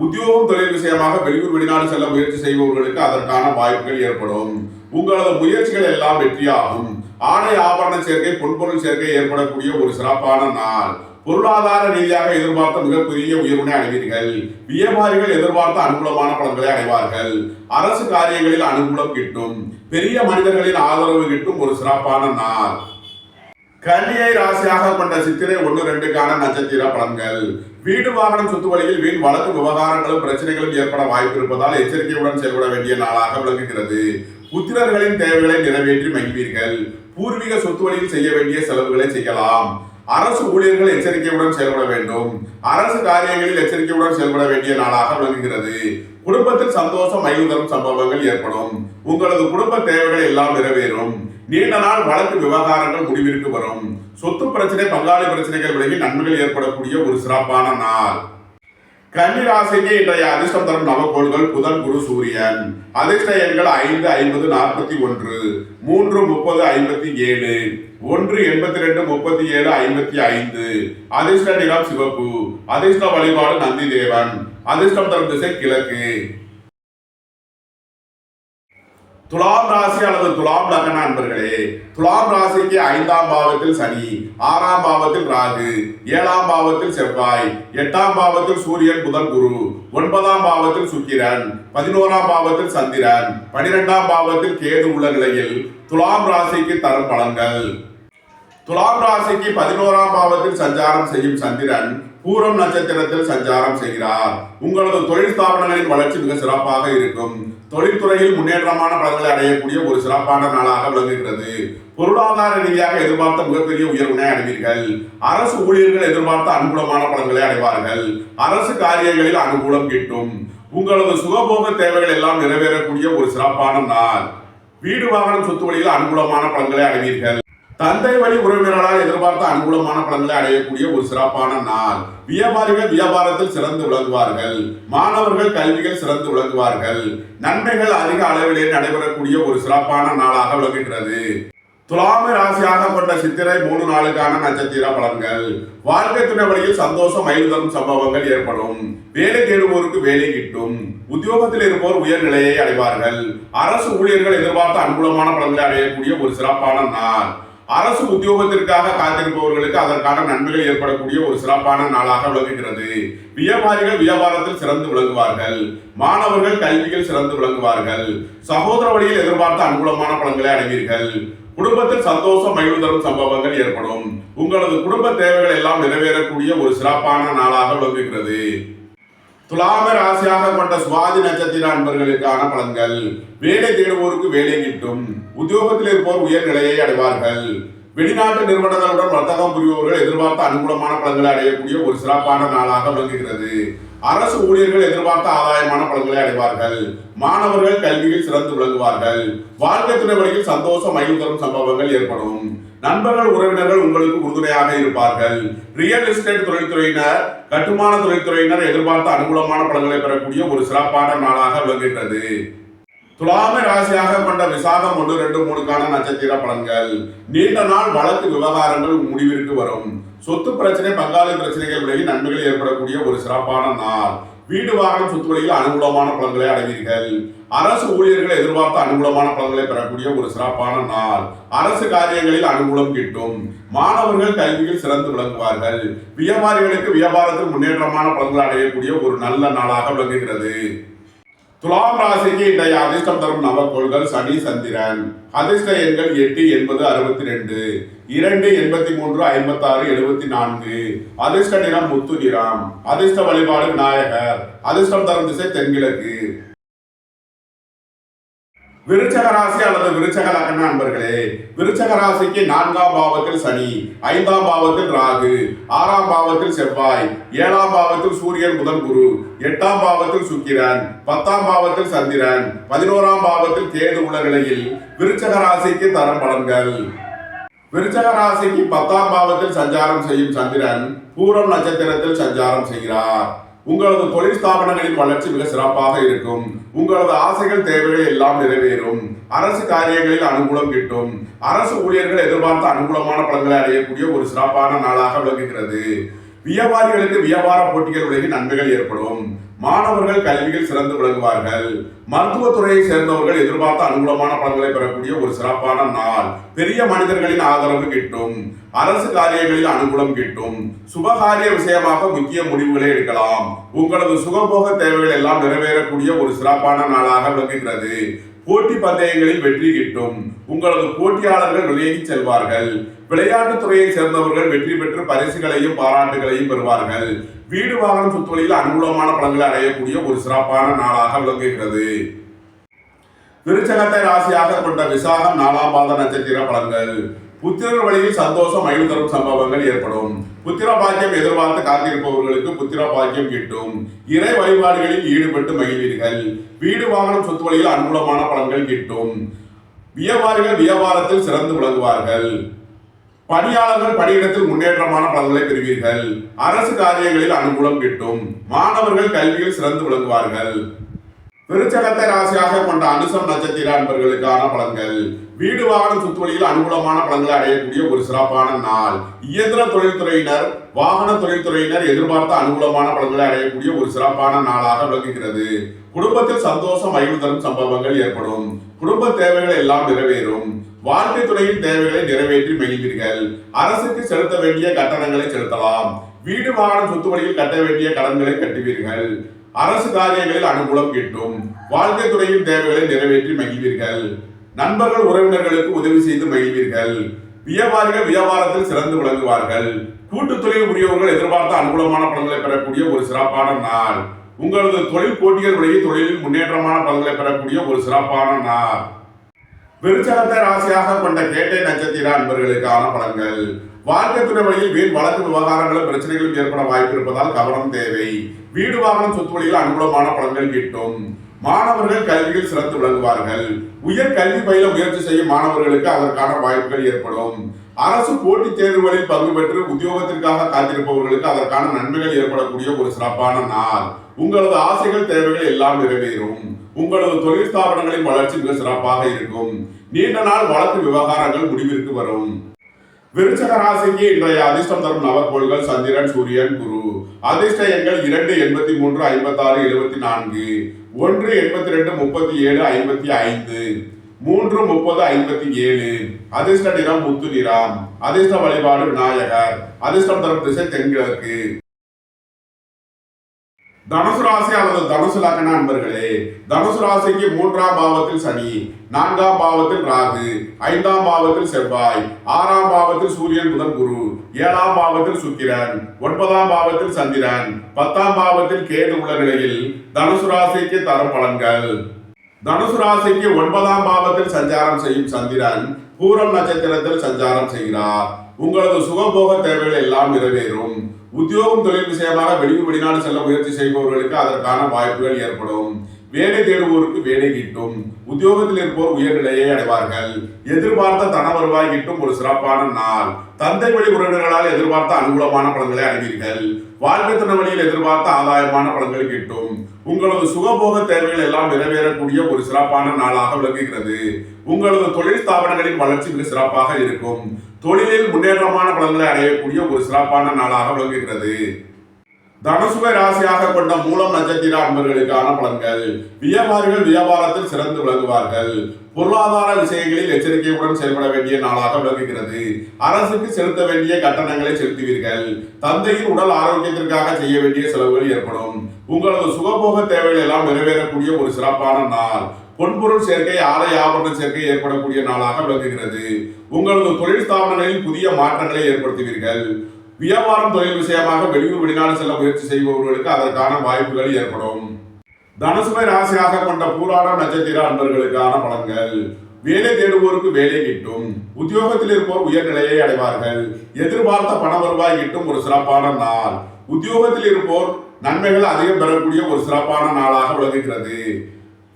உத்தியோகம் தொழில் விஷயமாக வெளியூர் வெளிநாடு செல்ல முயற்சி செய்பவர்களுக்கு அதற்கான வாய்ப்புகள் ஏற்படும். உங்களது முயற்சிகள் எல்லாம் வெற்றியாகும். ஆடை ஆபரண சேர்க்கை, பொன்பொருள் சேர்க்கை ஏற்படக்கூடிய ஒரு சிறப்பான நாள். பொருளாதார ரீதியாக எதிர்பார்த்த மிகப்பெரிய உயர்வினை அடைவீர்கள். வியாபாரிகள் எதிர்பார்த்த அனுகூலமான பலன்களை அடைவார்கள். அரசு காரியங்களில் அனுகூலம் கிட்டும். பெரிய மனிதர்களின் ஆதரவு கிட்டும் ஒரு சிறப்பான நாள். கன்னியை ராசியாக கொண்ட சித்திரை 1, 2க்கான நட்சத்திர பலன்கள். வீடு வாகனம் சொத்து வழியில் வீண் வழக்கு விவகாரங்களும் பிரச்சனைகளும் ஏற்பட வாய்ப்பு இருப்பதால் எச்சரிக்கையுடன் செயல்பட வேண்டிய நாளாக விளங்குகிறது. புத்திரர்களின் தேவைகளை நிறைவேற்றி மகிழ்வீர்கள். பூர்வீக சொத்து வழியில் செய்ய வேண்டிய செலவுகளை செய்யலாம். அரசு ஊழியர்கள் எச்சரிக்கையுடன் செயல்பட வேண்டும். அரசு காரியங்களில் எச்சரிக்கையுடன் செயல்பட வேண்டிய நாளாக விளங்குகிறது. குடும்பத்தில் சந்தோஷம் மகிழ்வு தரும் சம்பவங்கள் ஏற்படும். உங்களது குடும்ப தேவைகள் எல்லாம் நிறைவேறும். நீண்ட நாள் வழக்கு விவகாரங்கள் முடிவிற்கு வரும். சொத்து பிரச்சனை, பங்காளி பிரச்சனைகள் விலகி நன்மைகள் ஏற்படக்கூடிய ஒரு சிறப்பான நாள். கன்னி ராசிக்கு இன்றைய அதிர்ஷ்டம் தரும் நவக்கோள்கள் புதன், குரு, சூரியன். அதிர்ஷ்ட எண்கள் 5, 50, 41, 3, 30, 57, 1, 82, 37, 55. அதிர்ஷ்ட நிறம் சிவப்பு. அதிர்ஷ்ட வழிபாடு நந்தி தேவன். அதிர்ஷ்டம் தரும் திசை கிழக்கு. துலாம் ராசி அல்லது துலாம் லக்ன அன்பர்களே, துலாம் ராசிக்கு 5ஆம் பாவத்தில் சனி, 6ஆம் பாவத்தில் ராகு, 7ஆம் பாவத்தில் செவ்வாய், 8ஆம் பாவத்தில் சூரியன் புதன் குரு, 9ஆம் பாவத்தில் சுக்கிரன், 11ஆம் பாவத்தில் சந்திரன், 12ஆம் பாவத்தில் கேது உள்ள நிலையில் துலாம் ராசிக்கு தரும் பலன்கள். துலாம் ராசிக்கு 11ஆம் பாவத்தில் சஞ்சாரம் செய்யும் சந்திரன் பூரம் நட்சத்திரத்தில் சஞ்சாரம் செய்கிறார். உங்களது தொழில் ஸ்தாபனங்களின் வளர்ச்சி மிக சிறப்பாக இருக்கும். தொழில்துறையில் முன்னேற்றமான பலன்களை அடையக்கூடிய ஒரு சிறப்பான நாளாக விளங்குகிறது. பொருளாதார ரீதியாக எதிர்பார்த்த மிகப்பெரிய உயர்வினை அடைவீர்கள். அரசு ஊழியர்கள் எதிர்பார்த்த அனுகூலமான பலன்களை அடைவார்கள். அரசு காரியங்களில் அனுகூலம் கிட்டும். உங்களது சுகபோக தேவைகள் எல்லாம் நிறைவேறக்கூடிய ஒரு சிறப்பான நாள். வீடு வாகனம் சொத்து வழியில் அனுகூலமான பலன்களை அடைவீர்கள். தந்தை வழி உறவினர்களால் எதிர்பார்த்த அனுகூலமான பலன்களை அடையக்கூடிய ஒரு சிறப்பான நாள். வியாபாரிகள் வியாபாரத்தில் சிறந்து விளங்குவார்கள். மாணவர்கள் கல்வியில் சிறந்து விளங்குவார்கள். நன்மைகள் அதிக அளவிலே நடைபெறக்கூடிய ஒரு சிறப்பான நாளாக விளங்குகிறது. துலாமை ராசியாக கொண்ட சித்திரை 3 நாளுக்கான நட்சத்திர பலன்கள். வாழ்க்கை துணை வழியில் சந்தோஷம் மகிழ்வு தரும் சம்பவங்கள் ஏற்படும். வேலை தேடுவோருக்கு வேலை கிட்டும். உத்தியோகத்தில் இருப்போர் உயர்நிலையை அடைவார்கள். அரசு ஊழியர்கள் எதிர்பார்த்த அனுகூலமான பலன்களை அடையக்கூடிய ஒரு சிறப்பான நாள். அரசு உத்தியோகத்திற்காக காத்திருப்பவர்களுக்கு அதற்கான நன்மைகள் ஏற்படக்கூடிய ஒரு சிறப்பான நாளாக விளங்குகிறது. வியாபாரிகள் வியாபாரத்தில் சிறந்து விளங்குவார்கள். மாணவர்கள் கல்வியில் சிறந்து விளங்குவார்கள். சகோதர வழியில் எதிர்பார்த்த அனுகூலமான பலன்களை அடைவீர்கள். குடும்பத்தில் சந்தோஷம் மகிழ்வு தரும் சம்பவங்கள் ஏற்படும். உங்களது குடும்ப தேவைகள் எல்லாம் நிறைவேறக்கூடிய ஒரு சிறப்பான நாளாக விளங்குகிறது. துலாம ராசியாக கொண்ட சுவாதி நட்சத்திர அன்பர்களுக்கான பலன்கள். வேலை தேடுவோருக்கு வேலை கிட்டும். உத்தியோகத்தில் இருப்போர் உயர்நிலையை அடைவார்கள். வெளிநாட்டு நிறுவனங்களுடன் வர்த்தகம் புரிபவர்கள் எதிர்பார்த்த அனுகூலமான பலன்களை அடையக்கூடிய ஒரு சிறப்பான நாளாக விளங்குகிறது. அரசு ஊழியர்கள் எதிர்பார்த்த ஆதாயமான பலன்களை அடைவார்கள். மாணவர்கள் கல்வியில் சிறந்து விளங்குவார்கள். வாழ்க்கை துணை வழியில் சந்தோஷம் மகிழ்வு தரும் சம்பவங்கள் ஏற்படும். நண்பர்கள் உறவினர்கள் உங்களுக்கு உறுதுணையாக இருப்பார்கள். ரியல் எஸ்டேட் தொழில்துறையினர், கட்டுமான தொழில்துறையினர் எதிர்பார்த்த அனுகூலமான பலன்களை பெறக்கூடிய ஒரு சிறப்பான நாளாக விளங்குகிறது. துலாமை ராசியாக கொண்ட விசாகம் 1, 2, 3க்கான நட்சத்திர பலன்கள். நீண்ட நாள் வழக்கு விவகாரங்கள் முடிவிற்கு வரும். சொத்து பிரச்சனை, பங்காளி பிரச்சனைகள் விலகி நன்மைகள் ஏற்படக்கூடிய ஒரு சிறப்பான நாள். வீடு வாகனம் சொத்து வழியில் அனுகூலமான பலன்களை அடைவீர்கள். அரசு ஊழியர்கள் எதிர்பார்த்த அனுகூலமான பலன்களை பெறக்கூடிய ஒரு சிறப்பான நாள். அரசு காரியங்களில் அனுகூலம் கிட்டும். மாணவர்கள் கல்வியில் சிறந்து விளங்குவார்கள். வியாபாரிகளுக்கு வியாபாரத்தில் முன்னேற்றமான பலன்களை அடையக்கூடிய ஒரு நல்ல நாளாக விளங்குகிறது. துலாம் ராசிக்கு இன்றைய அதிர்ஷ்டம் தரும் நவக்கோள்கள் சனி, சந்திரன். அதிர்ஷ்ட எண்கள் 8, 80, 62, 2, 83, 56, 74. அதிர்ஷ்ட நிறம் முத்து நிறம். அதிர்ஷ்ட வழிபாடு விநாயகர். அதிர்ஷ்டம் தரும் திசை தென்கிழக்கு. விருச்சக ராசி அல்லது விருச்சக லக்ன அன்பர்களே, விருச்சக ராசிக்கு 4ஆம் பாவத்தில் சனி, 5ஆம் பாவத்தில் ராகு, 6ஆம் பாவத்தில் செவ்வாய், 7ஆம் பாவத்தில் சூரியன் புதன் குரு, 8ஆம் பாவத்தில் சுக்கிரன், 10ஆம் பாவத்தில் சந்திரன், 11ஆம் பாவத்தில் கேது உள்ள நிலையில் விருச்சக ராசிக்கு தரும் பலன்கள். விருச்சக ராசிக்கு 10ஆம் பாவத்தில் சஞ்சாரம் செய்யும் சந்திரன் பூரம் நட்சத்திரத்தில் சஞ்சாரம் செய்கிறார். உங்களது தொழில் ஸ்தாபனங்களின் வளர்ச்சி மிக சிறப்பாக இருக்கும். உங்களது ஆசைகள் தேவைகள் எல்லாம் நிறைவேறும். அரசு காரியங்களில் அனுகூலம் கிட்டும். அரசு ஊழியர்கள் எதிர்பார்த்த அனுகூலமான பலன்களை அடையக்கூடிய ஒரு சிறப்பான நாளாக விளங்குகிறது. வியாபாரிகளுக்கு வியாபார போட்டிகள் விலகி நன்மைகள் ஏற்படும். மாணவர்கள் கல்வியில் சிறந்து விளங்குவார்கள். மருத்துவத்துறையை சேர்ந்தவர்கள் எதிர்பார்த்த அனுகூலமான பலன்களை பெறக்கூடிய ஒரு சிறப்பான நாள். பெரிய மனிதர்களின் ஆதரவு கிட்டும். அரசு காரியங்களில் அனுகூலம் கிட்டும். சுபகாரிய விஷயமாக முக்கிய முடிவுகளை எடுக்கலாம். உங்களது சுகபோக தேவைகள் எல்லாம் நிறைவேறக்கூடிய ஒரு சிறப்பான நாளாக விளங்குகிறது. போட்டி பந்தயங்களில் வெற்றி கிட்டும். உங்களது போட்டியாளர்கள் விலகி செல்வார்கள். விளையாட்டுத் துறையை சேர்ந்தவர்கள் வெற்றி பெற்று பரிசுகளையும் பாராட்டுகளையும் பெறுவார்கள். வீடு வாகனம் சொத்துகளில் அனுகூலமான பலன்களை அடையக்கூடிய ஒரு சிறப்பான நாளாக விளங்குகிறது. விருச்சகத்தை ராசியாக கொண்ட விசாகம் 4ஆம் பாத நட்சத்திர பலன்கள். புத்திரர் வழியில் சந்தோஷம் மகிழ்வு தரும் சம்பவங்கள் ஏற்படும். புத்திர பாக்கியம் எதிர்பார்த்து காத்திருப்பவர்களுக்கு புத்திர பாக்கியம் கிட்டும். இறை வழிபாடுகளில் ஈடுபட்டு மகிழ்வீர்கள். வீடு வாகனம் சொத்து வழியில் அனுகூலமான பலன்கள் கிட்டும். வியாபாரிகள் வியாபாரத்தில் சிறந்து விளங்குவார்கள். பணியாளர்கள் பணியிடத்தில் முன்னேற்றமான பலன்களை பெறுவீர்கள். அரசு காரியங்களில் அனுகூலம் கிட்டும். மாணவர்கள் கல்வியில் சிறந்து விளங்குவார்கள். விருச்சகத்தை ராசியாக கொண்ட அனுசம் நட்சத்திர அன்பர்களுக்கான பலன்கள். வீடு வாகனம் சுற்றுவழியில் அனுகூலமான பலன்களை அடையக்கூடிய ஒரு சிறப்பான நாள். இயந்திர தொழில்துறையினர், வாகன தொழில்துறையினர் எதிர்பார்த்த அனுகூலமான பலன்களை அடையக்கூடிய ஒரு சிறப்பான நாளாக விளங்குகிறது. குடும்பத்தில் சந்தோஷம் மகிழ்வு தரும் சம்பவங்கள் ஏற்படும். குடும்ப தேவைகள் எல்லாம் நிறைவேறும். வாழ்க்கை துறையின் தேவைகளை நிறைவேற்றி மகிழ்வீர்கள். அரசுக்கு செலுத்த வேண்டிய கட்டணங்களை செலுத்தலாம். வீடு வாகனம் சொத்து வழியில் கட்ட வேண்டிய கடன்களை கட்டுவீர்கள். அரசு காரியங்களில் அனுகூலம் கிட்டும். வாழ்க்கை துறையின் தேவைகளை நிறைவேற்றி மகிழ்வீர்கள். நண்பர்கள் உறவினர்களுக்கு உதவி செய்து மகிழ்வீர்கள். வியாபாரிகள் வியாபாரத்தில் சிறந்து விளங்குவார்கள். கூட்டு தொழில் புரியவர்கள் எதிர்பார்த்த அனுகூலமான பலன்களை பெறக்கூடிய ஒரு சிறப்பான நாள். உங்களது தொழில் போட்டிகள் விலகி தொழிலில் முன்னேற்றமான பலன்களை பெறக்கூடிய ஒரு சிறப்பான நாள். விருச்சகத்தை ராசியாக கொண்ட கேட்டை நட்சத்திர அன்பர்களுக்கான பலன்கள். வாழ்க்கை துணை வழியில் வீண் வழக்கு விவகாரங்களும் பிரச்சனைகளும் ஏற்பட வாய்ப்பு இருப்பதால் கவனம் தேவை. வீடு வாகனம் சொத்து வழியில் அனுகூலமான பலன்கள் கிட்டும். மாணவர்கள் கல்வியில் சிறந்து விளங்குவார்கள். உயர் கல்வி பயில முயற்சி செய்யும் மாணவர்களுக்கு அதற்கான வாய்ப்புகள் ஏற்படும். அரசு போட்டித் தேர்வுகளில் பங்கு பெற்று உத்தியோகத்திற்காக காத்திருப்பவர்களுக்கு அதற்கான நன்மைகள் ஏற்படக்கூடிய ஒரு சிறப்பான நாள். உங்களது ஆசைகள் தேவைகள் எல்லாம் நிறைவேறும். உங்களது தொழில் ஸ்தாபனங்களின் வளர்ச்சி மிக சிறப்பாக இருக்கும். நீண்ட நாள் வழக்கு விவகாரங்கள் முடிவிற்கு வரும். விருச்சக ராசிக்கு இன்றைய அதிர்ஷ்டம் தரும் நவக்கோள்கள் சந்திரன், சூரியன், குரு. அதிர்ஷ்ட எண்கள் 2, 83, 56, 74, 1, 82, 37, 55, 3, 30, 57. அதிர்ஷ்ட நிறம் முத்து நிறம். அதிர்ஷ்ட வழிபாடு விநாயகர். அதிர்ஷ்டம் தரும் திசை தென்கிழக்கு. தனுசு ராசி அல்லது தனுசு லக்ன அன்பர்களே, தனுசு ராசிக்கு 3ஆம் பாவத்தில் சனி, 4ஆம் பாவத்தில் ராகு, 5ஆம் பாவத்தில் செவ்வாய், 6ஆம் பாவத்தில் சூரியன் புதன் குரு, 7ஆம் பாவத்தில் சுக்கிரன், 9ஆம் பாவத்தில் சந்திரன், 10ஆம் பாவத்தில் கேது உள்ள நிலையில் தனுசு ராசிக்கு தரும் பலன்கள். தனுசு ராசிக்கு 9ஆம் பாவத்தில் சஞ்சாரம் செய்யும் சந்திரன் பூரம் நட்சத்திரத்தில் சஞ்சாரம் செய்கிறார். உங்களது சுகபோக தேவைகள் எல்லாம் நிறைவேறும். உத்தியோகம் தொழில் விஷயமாக வெளியூர் வெளிநாடு செல்ல முயற்சி செய்பவர்களுக்கு அதற்கான வாய்ப்புகள் ஏற்படும். வேலை தேடுவோருக்கு வேலை கிட்டும். உத்தியோகத்தில் இருப்போர் உயர்நிலையை அடைவார்கள். எதிர்பார்த்த தன வருவாய் கிட்டும் ஒரு சிறப்பான நாள். தந்தை வழி உறவினர்களால் எதிர்பார்த்த அனுகூலமான பலன்களை அடைவீர்கள். வாழ்க்கை துணை வழியில் எதிர்பார்த்த ஆதாயமான பலன்கள் கிட்டும். உங்களது சுகபோக தேவைகள் எல்லாம் நிறைவேறக்கூடிய ஒரு சிறப்பான நாளாக விளங்குகிறது. உங்களது தொழில் ஸ்தாபனங்களின் வளர்ச்சி மிக சிறப்பாக இருக்கும். தொழிலில் முன்னேற்றமான பலன்களை அடையக்கூடிய ஒரு சிறப்பான நாளாக விளங்குகிறது. தனுசுவை ராசியாக கொண்ட மூலம் நட்சத்திர அன்பர்களுக்கான பலன்கள். வியாபாரிகள் வியாபாரத்தில் சிறந்து விளங்குவார்கள். பொருளாதார விஷயங்களில் எச்சரிக்கையுடன் செயல்பட வேண்டிய நாளாக விளங்குகிறது. அரசுக்கு செலுத்த வேண்டிய கட்டணங்களை செலுத்துவீர்கள். தந்தையின் உடல் ஆரோக்கியத்திற்காக செய்ய வேண்டிய செலவுகள் ஏற்படும். உங்களது சுகபோக தேவைகள் எல்லாம் நிறைவேறக்கூடிய ஒரு சிறப்பான நாள். பொன்பொருள் சேர்க்கை, ஆடை ஆபரண சேர்க்கை ஏற்படக்கூடிய நாளாக விளங்குகிறது. உங்களது தொழில் ஸ்தாபனங்களில் புதிய மாற்றங்களை ஏற்படுத்துவீர்கள். வியாபாரம் தொழில் விஷயமாக வெளியூர் வெளிநாடு செல்ல முயற்சி செய்பவர்களுக்கு அதற்கான வாய்ப்புகள் ஏற்படும். தனுசுவை ராசியாக கொண்ட பூராடம் நட்சத்திர அன்பர்களுக்கான பலன்கள். வேலை தேடுவோருக்கு வேலை கிட்டும். உத்தியோகத்தில் இருப்போர் உயர்நிலையை அடைவார்கள். எதிர்பார்த்த பண வருவாய் கிட்டும் ஒரு சிறப்பான நாள். உத்தியோகத்தில் இருப்போர் நன்மைகள் அதிகம் பெறக்கூடிய ஒரு சிறப்பான நாளாக விளங்குகிறது.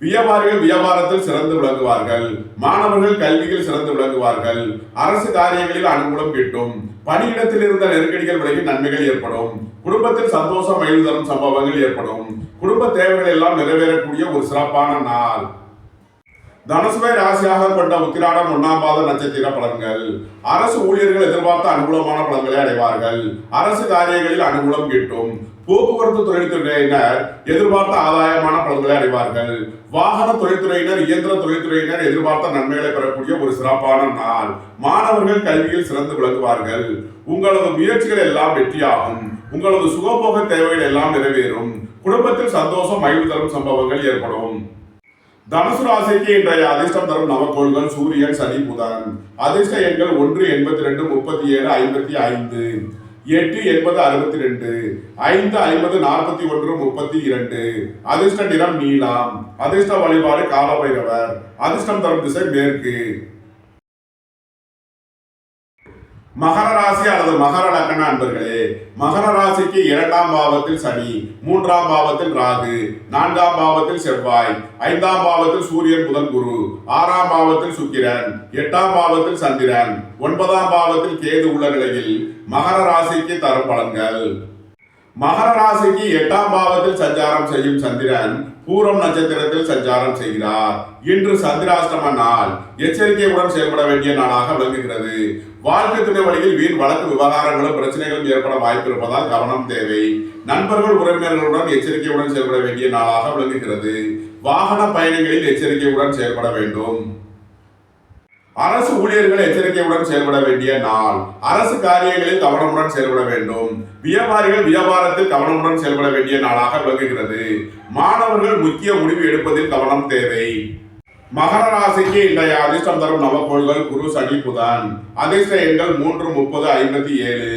வியாபாரிகள் வியாபாரத்தில் சிறந்து விளங்குவார்கள். மாணவர்கள் கல்வியில் சிறந்து விளங்குவார்கள். அரசு காரியங்களில் அனுகூலம் கிட்டும். பணியிடத்தில் இருந்த நெருக்கடிகள் விலகி நன்மைகள் ஏற்படும். குடும்பத்தில் சந்தோஷம் மகிழ்வு தரும் சம்பவங்கள் ஏற்படும். குடும்ப தேவைகள் எல்லாம் நிறைவேறக்கூடிய ஒரு சிறப்பான நாள். தனுசுவை ராசியாக கொண்ட உத்திராடம் 1ஆம் பாத நட்சத்திர பலன்கள். அரசு ஊழியர்கள் எதிர்பார்த்த அனுகூலமான பலன்களை அடைவார்கள். அரசு காரியங்களில் அனுகூலம் கிட்டும். போக்குவரத்து தொழில்துறையினர் எதிர்பார்த்த ஆதாயமான பலன்களை அடைவார்கள். வாகன தொழில்துறையினர், இயந்திர தொழில்துறையினர் எதிர்பார்த்த நன்மைகளை பெறக்கூடிய ஒரு சிறப்பான நாள். மாணவர்கள் கல்வியில் சிறந்து விளங்குவார்கள். உங்களது முயற்சிகள் எல்லாம் வெற்றியாகும். உங்களது சுகபோக தேவைகள் எல்லாம் நிறைவேறும். குடும்பத்தில் சந்தோஷம் மகிழ்வு தரும் சம்பவங்கள் ஏற்படும். தனுசு ராசிக்கு இன்றைய அதிர்ஷ்டம் தரும் நவக்கோள்கள் சூரியன், சனி, புதன். அதிர்ஷ்ட எண்கள் 1, 82, 37, 55, 8, 80, 62, 5, 50, 41, 32. அதிர்ஷ்ட நிறம் நீலம். அதிர்ஷ்ட வழிபாடு காலபைரவர். அதிர்ஷ்டம் தரும் திசை மேற்கு. மகர ராசி அல்லது மகர லக்ன அன்பர்களே, மகர ராசிக்கு 2ஆம் பாவத்தில் சனி, 3ஆம் பாவத்தில் ராகு, 4ஆம் பாவத்தில் செவ்வாய், 5ஆம் பாவத்தில் சூரியன், புதன், குரு, 6ஆம் பாவத்தில் சுக்கிரன், 8ஆம் பாவத்தில் சந்திரன், 9ஆம் பாவத்தில் கேது உள்ள நிலையில் மகர ராசிக்கு தரும் பலன்கள். மகர ராசிக்கு 8ஆம் பாவத்தில் சஞ்சாரம் செய்யும் சந்திரன் பூரம் நட்சத்திரத்தில் சஞ்சாரம் செய்கிறார். இன்று சந்திராஷ்டம நாள். எச்சரிக்கையுடன் செயல்பட வேண்டிய நாளாக விளங்குகிறது. வாழ்க்கை துணை வழியில் வீண் வழக்கு விவகாரங்களும் பிரச்சனைகளும் ஏற்பட வாய்ப்பு இருப்பதால் கவனம் தேவை. நண்பர்கள் உறவினர்களுடன் எச்சரிக்கையுடன் செயல்பட வேண்டிய நாளாக விளங்குகிறது. வாகன பயணங்களில் எச்சரிக்கையுடன் செயல்பட வேண்டும். அரசு ஊழியர்கள் எச்சரிக்கையுடன் செயல்பட வேண்டிய நாள். அரசு காரியங்களில் கவனமுடன் செயல்பட வேண்டும். வியாபாரிகள் வியாபாரத்தில் கவனமுடன் செயல்பட வேண்டிய நாளாக விளங்குகிறது. மாணவர்கள் முக்கிய முடிவு எடுப்பதில் கவனம் தேவை. மகர ராசிக்கு இன்றைய அதிர்ஷ்டம் தரும் நவக்கோள்கள் குரு, சனி, புதன். அதிர்ஷ்ட எண்கள் 3, 30, 57,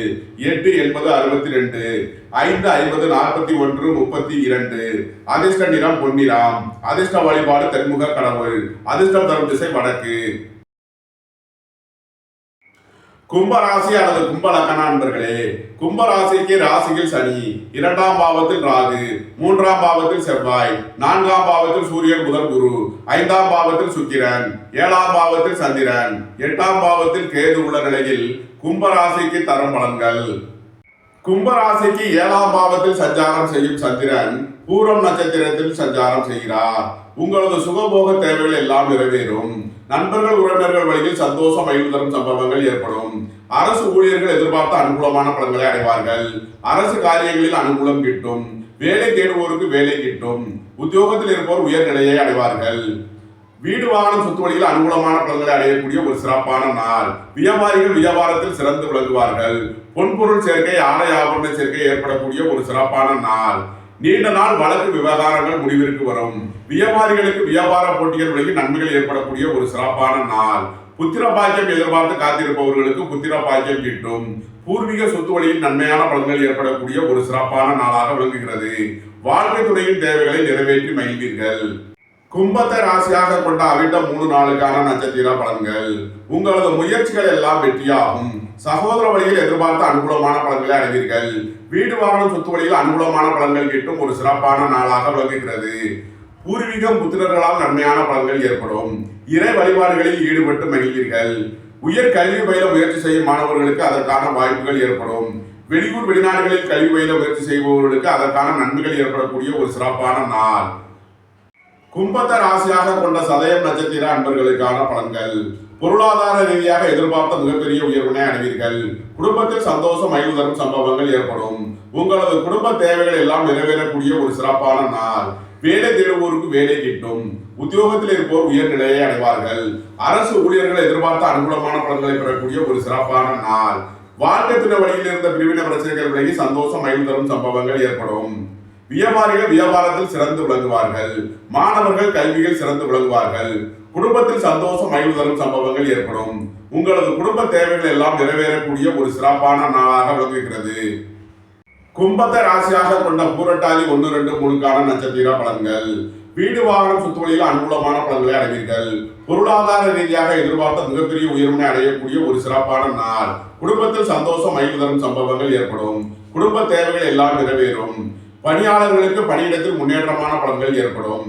8, 80, 62, 5, 50, 41, 32. அதிர்ஷ்ட நிறம் பொன்னிறம். அதிர்ஷ்ட வழிபாடு தென்முக கடவுள். அதிர்ஷ்டம் தரும் திசை வடக்கு. கும்பராசி அல்லது கும்ப லக்ன அன்பர்களே, கும்பராசிக்கு ராசியில் சனி, 2ஆம் பாவத்தில் ராகு, 3ஆம் பாவத்தில் செவ்வாய், 4ஆம் பாவத்தில் சூரியன், புதன், குரு, 5ஆம் பாவத்தில் சுக்கிரன், 7ஆம் பாவத்தில் சந்திரன், 8ஆம் பாவத்தில் கேது உள்ள நிலையில் கும்பராசிக்கு தரும் பலன்கள். கும்பராசிக்கு 7ஆம் பாவத்தில் சஞ்சாரம் செய்யும் சந்திரன் பூரம் நட்சத்திரத்தில் சஞ்சாரம் செய்கிறார். உங்களது சுகபோக தேவைகள் எல்லாம் நிறைவேறும். நண்பர்கள் உறவினர்கள் வழியில் சந்தோஷம் மகிழ்வு தரும் சம்பவங்கள் ஏற்படும். அரசு ஊழியர்கள் எதிர்பார்த்த அனுகூலமான பலன்களை அடைவார்கள். அரசு காரியங்களில் அனுகூலம் கிட்டும். வேலை தேடுவோருக்கு வேலை கிட்டும். உத்தியோகத்தில் இருப்போர் உயர்நிலையை அடைவார்கள். வீடு வாகனம் சொத்து வழியில் அனுகூலமான பலன்களை அடையக்கூடிய ஒரு சிறப்பான நாள். வியாபாரிகள் வியாபாரத்தில் சிறந்து விளங்குவார்கள். பொன்பொருள் சேர்க்கை, ஆடை ஆபரண சேர்க்கை ஏற்படக்கூடிய ஒரு சிறப்பான நாள். நீண்ட நாள் வழக்கு விவகாரங்கள் முடிவிற்கு வரும். வியாபாரிகளுக்கு வியாபார போட்டிகள் விலகி நன்மைகள் ஏற்படக்கூடிய ஒரு சிறப்பான நாள். புத்திர பாக்கியம் எதிர்பார்த்து காத்திருப்பவர்களுக்கு புத்திர பாக்கியம் கிட்டும். பூர்வீக சொத்து வழியில் நன்மையான பலன்கள் ஏற்படக்கூடிய ஒரு சிறப்பான நாளாக விளங்குகிறது. வாழ்க்கை துணையின் தேவைகளை நிறைவேற்றி மகிழ்வீர்கள். கும்பத்தை ராசியாக கொண்ட அவிட்டம் 3 நாளுக்கான நட்சத்திர பலன்கள். உங்களது முயற்சிகள் எல்லாம் வெற்றியாகும். சகோதர வழியில் எதிர்பார்த்த அனுகூலமான பலன்களை அடைவீர்கள். வீடு வாகனம் சொத்து வழியில் அனுகூலமான பலன்கள் கிட்டும் ஒரு சிறப்பான நாளாக விளங்குகிறது. பூர்வீகம் புத்திரர்களால் நன்மையான பலன்கள் ஏற்படும். இறை வழிபாடுகளில் ஈடுபட்டு மகிழ்வீர்கள். உயர் கல்வி பயில முயற்சி செய்யும் மாணவர்களுக்கு அதற்கான வாய்ப்புகள் ஏற்படும். வெளியூர் வெளிநாடுகளில் கல்வி பயில முயற்சி செய்பவர்களுக்கு அதற்கான நன்மைகள் ஏற்படக்கூடிய ஒரு சிறப்பான நாள். கும்பத்தை ராசியாக கொண்ட சதயம் நட்சத்திர அன்பர்களுக்கான பலன்கள். பொருளாதார ரீதியாக எதிர்பார்த்த மிகப்பெரிய உயர்வினை அடைவீர்கள். குடும்பத்தில் சந்தோஷம் மகிழ்வு தரும் சம்பவங்கள் ஏற்படும். உங்களது குடும்ப தேவைகள் எல்லாம் நிறைவேறக்கூடிய ஒரு சிறப்பான நாள். வேலை தேடுவோருக்கு வேலை கிட்டும். உத்தியோகத்தில் இருப்போர் உயர்நிலையை அடைவார்கள். அரசு ஊழியர்கள் எதிர்பார்த்த அனுகூலமான பலன்களை பெறக்கூடிய ஒரு சிறப்பான நாள். வாழ்க்கை துணை வழியில் இருந்த பிரிவினை பிரச்சனைகள் விலகி சந்தோஷம் மகிழ்வு தரும் சம்பவங்கள் ஏற்படும். வியாபாரிகள் வியாபாரத்தில் சிறந்து விளங்குவார்கள். மாணவர்கள் கல்வியில் சிறந்து விளங்குவார்கள். குடும்பத்தில் சந்தோஷம் மகிழ்வு தரும் சம்பவங்கள் ஏற்படும். உங்களது குடும்ப தேவைகள் எல்லாம் நிறைவேறக்கூடிய ஒரு சிறப்பான நாளாக விளங்குகிறது. கும்பத்தை ராசியாக கொண்ட பூரட்டாதி 1, 2, 3 நட்சத்திர பலன்கள். வீடு வாகனம் சொத்து வழியில் அனுகூலமான பலன்களை அடைவீர்கள். பொருளாதார ரீதியாக எதிர்பார்த்த மிகப்பெரிய உயர்வினை அடையக்கூடிய ஒரு சிறப்பான நாள். குடும்பத்தில் சந்தோஷம் மகிழ்வு தரும் சம்பவங்கள் ஏற்படும். குடும்ப தேவைகள் எல்லாம் நிறைவேறும். பணியாளர்களுக்கு பணியிடத்தில் முன்னேற்றமான பலன்கள் ஏற்படும்.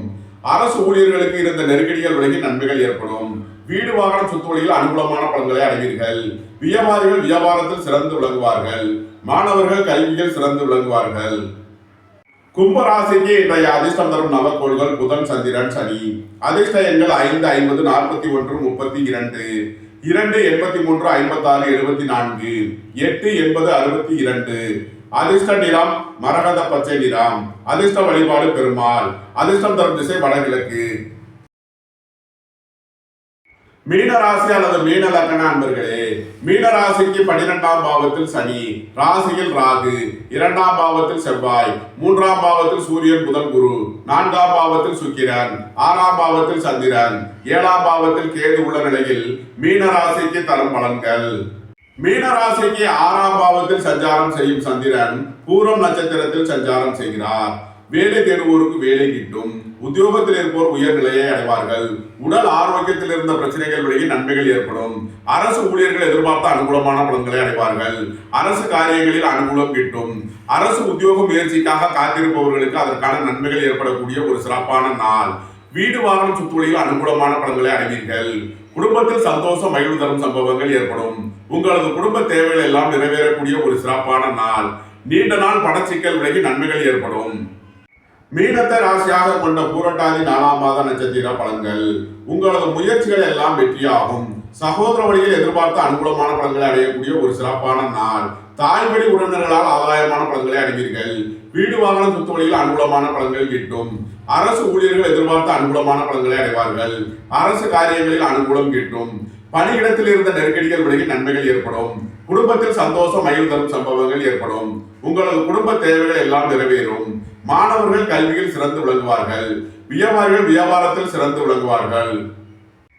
அரசு ஊழியர்களுக்கு இருந்த நெருக்கடிகள் விலகி நன்மைகள் ஏற்படும். வீடு வாகனம் சொத்து வழியில் அனுகூலமான பலன்களை அடைவீர்கள். வியாபாரிகள் வியாபாரத்தில் சிறந்து விளங்குவார்கள். மாணவர்கள் கல்வியில் சிறந்து விளங்குவார்கள். கும்பராசிக்கு இன்றைய அதிர்ஷ்டம் தரும் நவக்கோள்கள் புதன், சந்திரன், சனி. அதிர்ஷ்ட எண்கள் 5, 50, 41, 32, 2, 83, 56, 74, 8, 80, 62. அதிர்ஷ்ட நிறம் மரகத பச்சை நிறம். அதிர்ஷ்ட வழிபாடு பெருமாள். அதிர்ஷ்டம் தரும் திசை வடகிழக்கு. மீனராசி அல்லது மீன லக்ன அன்பர்களே, மீனராசிக்கு 12ஆம் பாவத்தில் சனி, ராசியில் ராகு, 2ஆம் பாவத்தில் செவ்வாய், 3ஆம் பாவத்தில் சூரியன், புதன், குரு, 4ஆம் பாவத்தில் சுக்கிரன், 6ஆம் பாவத்தில் சந்திரன், 7ஆம் பாவத்தில் கேது உள்ள நிலையில் மீனராசிக்கு தரும் பலன்கள். மீனராசிக்கு 6ஆம் பாவத்தில் சஞ்சாரம் செய்யும் சந்திரன் பூரம் நட்சத்திரத்தில் சஞ்சாரம் செய்கிறார். வேலை தேடுவோருக்கு வேலை கிட்டும். உத்தியோகத்தில் இருப்போர் உயர்நிலையை அடைவார்கள். உடல் ஆரோக்கியத்தில் இருந்த பிரச்சனைகள் விலகி நன்மைகள் ஏற்படும். அரசு ஊழியர்கள் எதிர்பார்த்த அனுகூலமான பலன்களை அடைவார்கள். அரசு காரியங்களில் அனுகூலம் கிட்டும். அரசு உத்தியோக முயற்சிக்காக காத்திருப்பவர்களுக்கு அதற்கான நன்மைகள் ஏற்படக்கூடிய ஒரு சிறப்பான நாள். வீடு வாகனம் சுற்றுவழியில் அனுகூலமான பலன்களை அடைவீர்கள். குடும்பத்தில் சந்தோஷம் மகிழ்வு தரும் சம்பவங்கள் ஏற்படும். உங்களது குடும்ப தேவைகள் எல்லாம் நிறைவேறக்கூடிய ஒரு சிறப்பான நாள். நீண்ட நாள் பணச்சிக்கல் விலகி நன்மைகள் ஏற்படும். மீனத்தை ராசியாக கொண்ட பூரட்டாதி 4ஆம் பாத நட்சத்திர பலன்கள். உங்களது முயற்சிகள் எல்லாம் வெற்றியாகும். சகோதர வழியில் எதிர்பார்த்த அனுகூலமான பலன்களை அடையக்கூடிய ஒரு சிறப்பான நாள். தாய்வழி உறவினர்களால் ஆதாயமான பலன்களை அடைவீர்கள். வீடு வாகனம் சொத்து வழியில் அனுகூலமான பலன்கள் கிட்டும். அரசு ஊழியர்கள் எதிர்பார்த்த அனுகூலமான பலன்களை அடைவார்கள். அரசு காரியங்களில் அனுகூலம் கிட்டும். பணியிடத்தில் இருந்த நெருக்கடிகள் விலகி நன்மைகள் ஏற்படும். குடும்பத்தில் சந்தோஷம் மகிழ்வு தரும் சம்பவங்கள் ஏற்படும். உங்களது குடும்ப தேவைகள் எல்லாம் நிறைவேறும். மாணவர்கள் கல்வியில் சிறந்து விளங்குவார்கள். வியாபாரிகள் வியாபாரத்தில் சிறந்து விளங்குவார்கள்.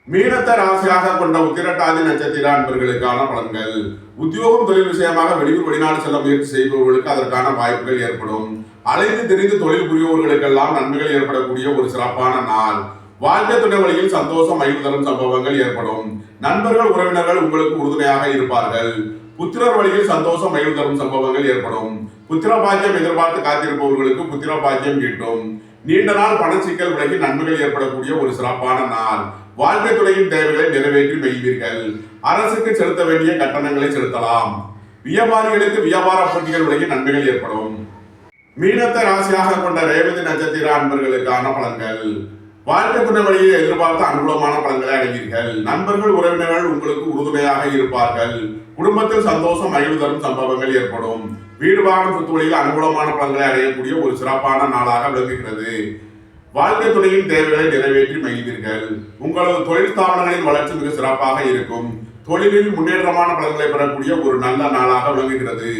மீனத்தை ராசியாக கொண்ட உத்திரட்டாதி நட்சத்திர அன்பர்களுக்கான பலன்கள். உத்தியோகம் தொழில் விஷயமாக வெளியூர் வெளிநாடு செல்ல முயற்சி செய்பவர்களுக்கு அதற்கான வாய்ப்புகள் ஏற்படும். அலைந்து திரிந்து தொழில் புரிபவர்களுக்கெல்லாம் நன்மைகள் ஏற்படக்கூடிய ஒரு சிறப்பான நாள். வாழ்க்கை துணை வழியில் சந்தோஷம் மகிழ்வு தரும் சம்பவங்கள் ஏற்படும். நண்பர்கள் உறவினர்கள் உங்களுக்கு உறுதுணையாக இருப்பார்கள். புத்திரர் வழியில் சந்தோஷம் மகிழ்வு தரும் சம்பவங்கள் ஏற்படும். புத்திர பாக்கியம் எதிர்பார்த்து காத்திருப்பவர்களுக்கு புத்திர பாக்கியம் கிட்டும். நீண்ட நாள் பணச்சிக்கல் விலகி நன்மைகள் ஏற்படக்கூடிய ஒரு சிறப்பான நாள். வாழ்க்கை துறையின் தேவைகளை நிறைவேற்றி மகிழ்வீர்கள். அரசுக்கு செலுத்த வேண்டிய கட்டணங்களை செலுத்தலாம். வியாபாரிகளுக்கு வியாபார போட்டிகள் விலகி நன்மைகள் ஏற்படும். மீனத்தை ராசியாக கொண்ட ரேவதி நட்சத்திர அன்பர்களுக்கான பலன்கள். வாழ்க்கை துணை வழியில் எதிர்பார்த்த அனுகூலமான பலன்களை அடைவீர்கள். நண்பர்கள் உறவினர்கள் உங்களுக்கு உறுதுணையாக இருப்பார்கள். குடும்பத்தில் சந்தோஷம் மகிழ்வு தரும் சம்பவங்கள் ஏற்படும். வீடு வாகனம் சொத்து வழியில் அனுகூலமான பலன்களை அடையக்கூடிய ஒரு சிறப்பான நாளாக விளங்குகிறது. வாழ்க்கை துணையின் தேவைகளை நிறைவேற்றி மகிழ்வீர்கள். உங்களது தொழில் ஸ்தாபனங்களின் வளர்ச்சி மிக சிறப்பாக இருக்கும். தொழிலில் முன்னேற்றமான பலன்களை பெறக்கூடிய ஒரு நல்ல நாளாக விளங்குகிறது.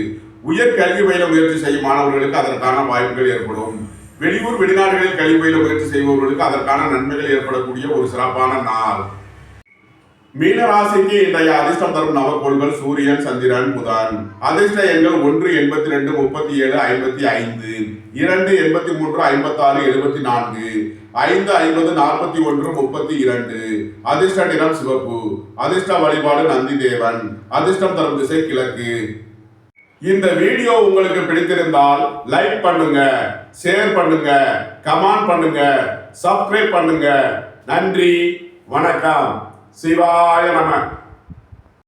உயர் கல்வி பயில முயற்சி செய்யும் மாணவர்களுக்கு அதற்கான வாய்ப்புகள் ஏற்படும். வெளியூர் வெளிநாடுகளில் கல்வி பயில முயற்சி செய்பவர்களுக்கு அதற்கான நன்மைகள் ஏற்படக்கூடிய ஒரு சிறப்பான நாள். மீனராசிக்கு இன்றைய அதிர்ஷ்டம் தரும் நவக்கோள்கள் சூரியன், சந்திரன், புதன். அதிர்ஷ்ட எண்கள் 1, 82, 37, 55, 2, 83, 56, 74, 5, 50, 41, 32. அதிர்ஷ்ட நிறம் சிவப்பு. அதிர்ஷ்ட வழிபாடு நந்தி தேவன். அதிர்ஷ்டம் தரும் திசை கிழக்கு. இந்த வீடியோ உங்களுக்கு பிடித்திருந்தால் லைக் பண்ணுங்க, ஷேர் பண்ணுங்க, கமெண்ட் பண்ணுங்க, சப்ஸ்கிரைப் பண்ணுங்க. நன்றி, வணக்கம். சிவாய நம.